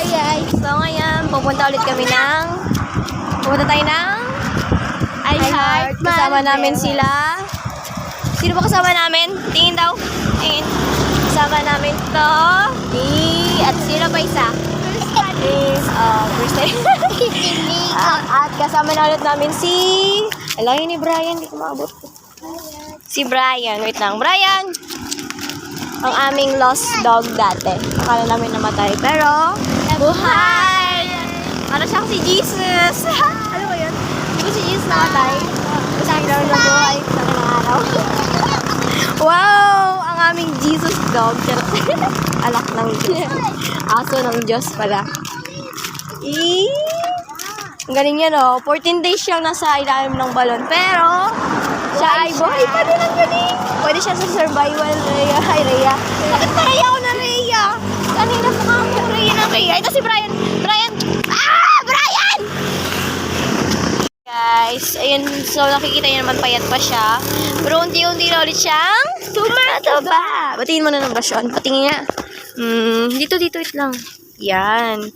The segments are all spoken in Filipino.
Hi guys! So ngayon, pupunta tayo ng iHeart. Kasama namin sila. Sino ba kasama namin? Tingin daw. Tingin. Kasama namin to. At sino pa isa? First time. At kasama na ulit namin si... Alam yun ni Brian, hindi ko maabot. Si Brian. Wait lang. Brian! Ang aming lost dog dati. Akala namin namatay. Pero, buhay! Para siyang si Jesus. Ano ba yun? Hindi ko si Jesus namatay. Kasi ang namin na buhay sa kanang araw. Wow! Ang aming Jesus dog. Alak ng Diyos. Aso ng Diyos pala. Ang galing yan, oh. 14 days siyang nasa ilalim ng balon. Pero, siya ay buhay pa din ang galing. Pwede siya sa survival, Rhea. Hi, Rhea. Bakit pa Rhea ako na Rhea? Kanina pa nga ako Rhea ng Rhea. Ito si Brian. Brian! Brian! Guys, ayun. So, nakikita niyo naman payat pa siya. Pero unti-unti na ulit siyang tumataba. Batiin mo na ng basyon. Patingin niya. Dito, wait lang. Yan.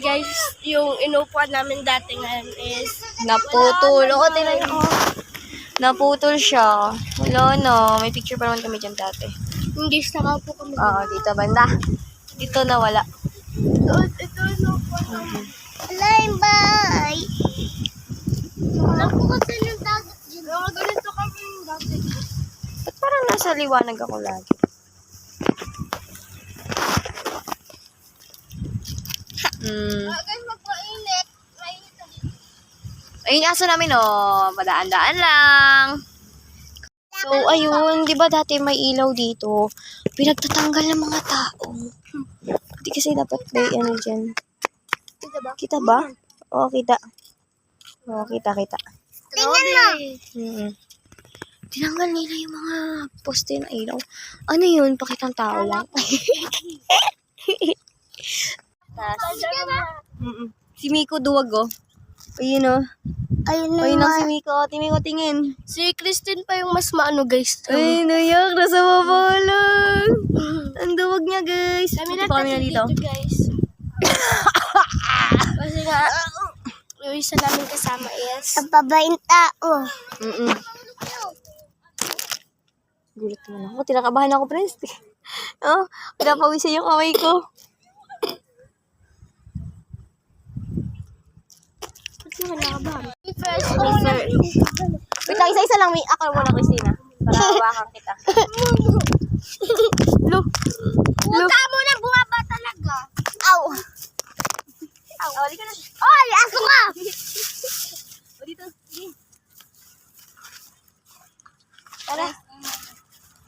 Guys, yung inupuan namin dati ngayon is naputol. Oo, tingnan niyo. Naputol siya. Wala na. May picture pa naman kami dyan dati. hindi nakaupo kami. Oo, dito banda. Dito na wala. Ito inupuan namin. Bye! Wala po kasi yung dagat dyan. Ganito kami yung dati. Ba't parang nasa liwanag ako lagi? Guys, magpainit. Mainit na dito. Ayun, aso namin, oh. Padaan-daan lang. So, ayun. Di ba dati may ilaw dito? Pinagtatanggal ng mga tao. Hindi kasi dapat may ano dyan. Dito ba? Kita ba? Oo, kita. Oo, kita. Tingnan mo! Tinanggal nila yung mga poste na ilaw. Ano yun? Pakitang tao lang. Si Miko duwag, oh. Ayun, oh. Ayun lang si Miko. Miko, tingin. Si Christine pa yung mas maano, guys. Ay, nayak. Nasa baba lang. Ang duwag niya, guys. Kami Punta kami na dito. guys. Kasi nga, yung isa namin kasama is... Ang babaeng tao. Gulat naman ako. Tinakabahan ako, friends. Oh, pinapawisan yung kamay ko. Wait lang, isa-isa lang. May ako muna, Christina. Para hawakan kita. Puta mo na, bumaba talaga. Ow! Oh, di ka na. Oy, aso ka! O, dito. Tara.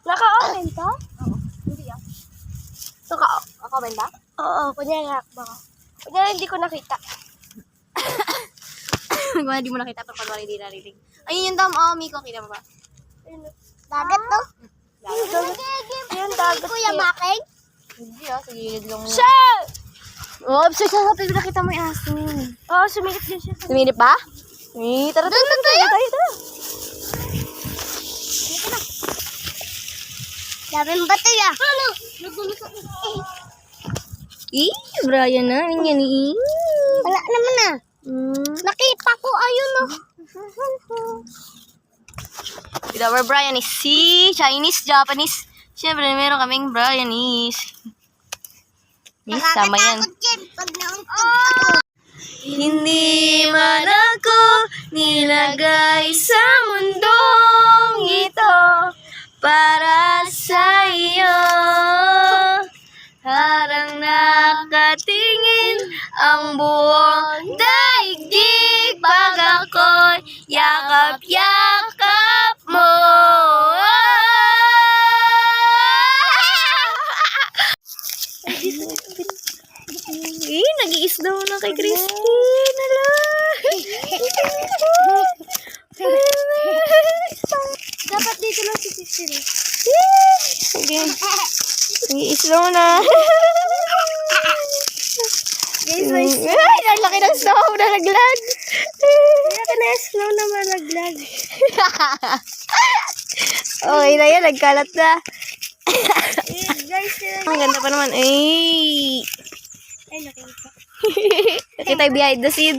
Naka-open to? Oo. Hindi ah. So, ka Ako ba ba? Oo, kunyari hakba ko. Kunyari hindi ko nakita. Kung hindi mo nakita ito, pag hindi narinig. Ayun yung dam. Oh, Miko, kita mo ba? Dagat to? Yung dagat. Kuya Making? Hindi ah, sa gilid lang. Sir! Oh, sa nakita mo yung aso. Oo, sumikit din siya. Suminip ba? Tara. Daming bato ya. Ano? Nagulo ka. Brian na. Ano yan eh? Wala naman na. Nakita ko, ayun o. Our Brian is Chinese, Japanese. Siyempre, meron kaming Brianese. Sama yan. Nakakatakot yan pag nauntog ako. Hindi man ako nilagay sa mundong ito para sa iyo. Harang nakatingin ang buong daigdig pag ako'y yakap-yakap mo. Nag-iisdaw na kay Christine. Hala. Dapat dito lang si Christine. Sige. Nag-iisdaw na. Guys, may Ay, nalaki ng snow na naglag. Laki na snow na malaglag. Okay na yan, nagkalat na. Guys, Ang ganda pa naman. Ay! ay nakita. Nakita tayo behind the scene.